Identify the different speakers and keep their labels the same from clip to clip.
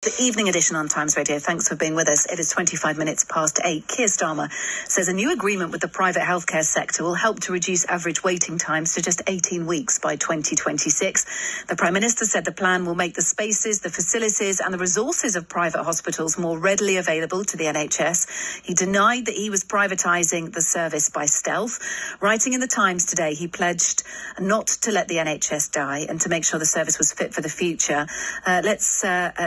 Speaker 1: The evening edition on Times Radio. Thanks for being with us. It is 25 minutes past 8. Keir Starmer says a new agreement with the private healthcare sector will help to reduce average waiting times to just 18 weeks by 2026. The Prime Minister said the plan will make the spaces, the facilities and the resources of private hospitals more readily available to the NHS. He denied that he was privatising the service by stealth. Writing in the Times today, he pledged not to let the NHS die and to make sure the service was fit for the future. Let's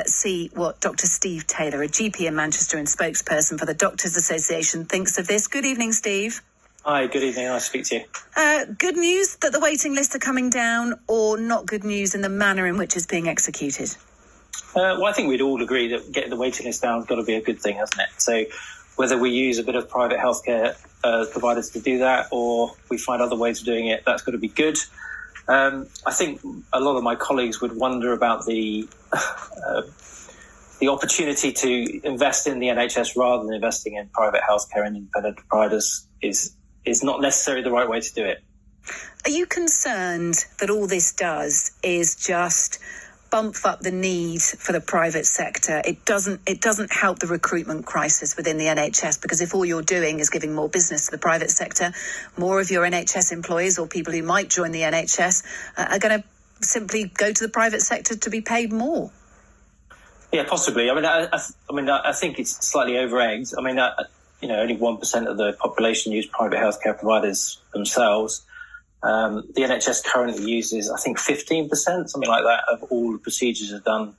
Speaker 1: see what Dr. Steve Taylor, a GP in Manchester and spokesperson for the Doctors Association, thinks of this. Good evening, Steve.
Speaker 2: Hi, good evening. Nice to speak to you.
Speaker 1: Good news that the waiting lists are coming down, or not good news in the manner in which it's being executed?
Speaker 2: Well, I think we'd all agree that getting the waiting list down has got to be a good thing, hasn't it? So whether we use a bit of private healthcare providers to do that, or we find other ways of doing it, that's got to be good. I think a lot of my colleagues would wonder about the opportunity to invest in the NHS rather than investing in private healthcare and independent providers is not necessarily the right way to do it.
Speaker 1: Are you concerned that all this does is just bump up the need for the private sector? It doesn't help the recruitment crisis within the NHS, because if all you're doing is giving more business to the private sector, more of your NHS employees or people who might join the NHS are going to simply go to the private sector to be paid more.
Speaker 2: Yeah, possibly. I think it's slightly over-egged. Only 1% of the population use private healthcare providers themselves. The NHS currently uses, I think, 15%, something like that, of all the procedures are done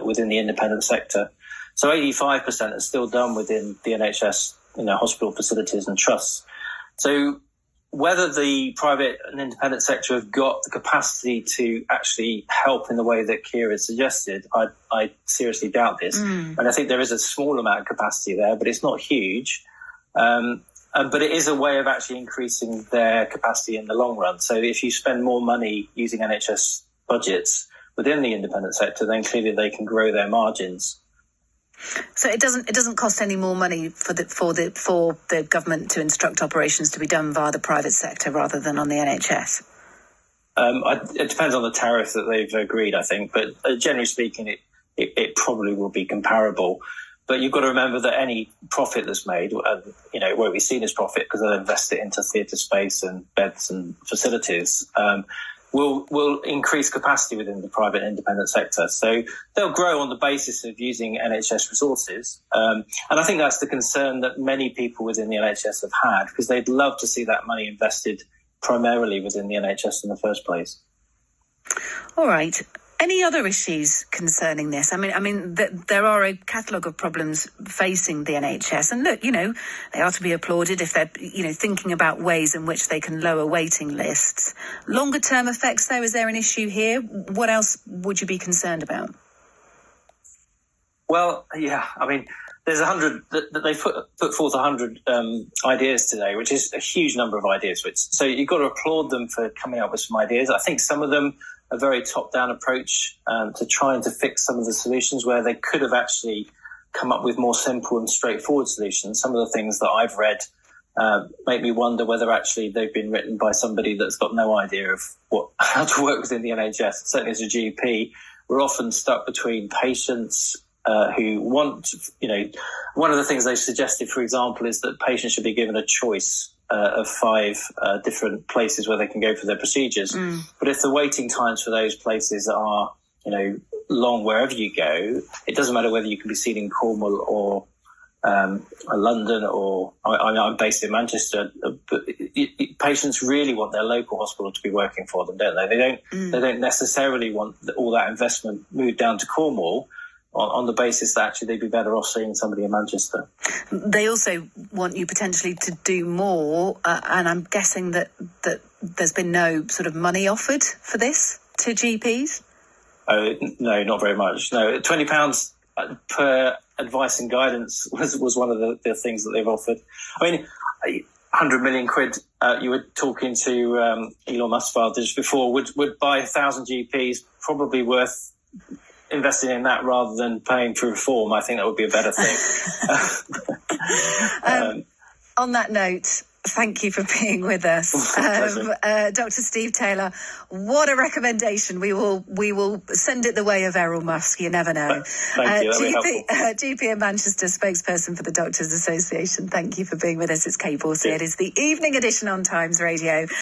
Speaker 2: within the independent sector. So 85% are still done within the NHS, hospital facilities and trusts. So whether the private and independent sector have got the capacity to actually help in the way that Keir has suggested, I seriously doubt this. And I think there is a small amount of capacity there, but it's not huge. But it is a way of actually increasing their capacity in the long run. So if you spend more money using NHS budgets within the independent sector, then clearly they can grow their margins.
Speaker 1: So it doesn't cost any more money for the government to instruct operations to be done via the private sector rather than on the NHS?
Speaker 2: It depends on the tariff that they've agreed, I think. But generally speaking, it probably will be comparable. But you've got to remember that any profit that's made, won't be seen as profit because they'll invest it into theatre space and beds and facilities, will increase capacity within the private independent sector. So they'll grow on the basis of using NHS resources. And I think that's the concern that many people within the NHS have had, because they'd love to see that money invested primarily within the NHS in the first place.
Speaker 1: All right. Any other issues concerning this? There are a catalogue of problems facing the NHS. And look, they are to be applauded if they're, thinking about ways in which they can lower waiting lists. Longer term effects, though, is there an issue here? What else would you be concerned about?
Speaker 2: Well, yeah, there's 100, they put forth 100 ideas today, which is a huge number of ideas. So you've got to applaud them for coming up with some ideas. I think some of them a very top-down approach to trying to fix some of the solutions where they could have actually come up with more simple and straightforward solutions. Some of the things that I've read make me wonder whether actually they've been written by somebody that's got no idea of how to work within the NHS. Certainly as a GP, we're often stuck between patients who want, one of the things they've suggested, for example, is that patients should be given a choice of 5 different places where they can go for their procedures. But if the waiting times for those places are, long wherever you go, it doesn't matter whether you can be seen in Cornwall or London or I'm based in Manchester, but patients really want their local hospital to be working for them, don't they? They don't necessarily want all that investment moved down to Cornwall on the basis that actually they'd be better off seeing somebody in Manchester.
Speaker 1: They also want you potentially to do more, and I'm guessing that there's been no sort of money offered for this to GPs?
Speaker 2: Oh, no, not very much. No, £20 per advice and guidance was one of the things that they've offered. 100 million quid, you were talking to Elon Musk just before, would buy 1,000 GPs, probably worth investing in that rather than paying for reform. I think that would be a better thing.
Speaker 1: On that note, Thank you for being with us. Dr. Steve Taylor, what a recommendation. We will send it the way of Errol Musk. You never know.
Speaker 2: Thank you.
Speaker 1: GP in Manchester, spokesperson for the Doctors Association. Thank you for being with us. It's Kate Borsey. It is the evening edition on Times Radio.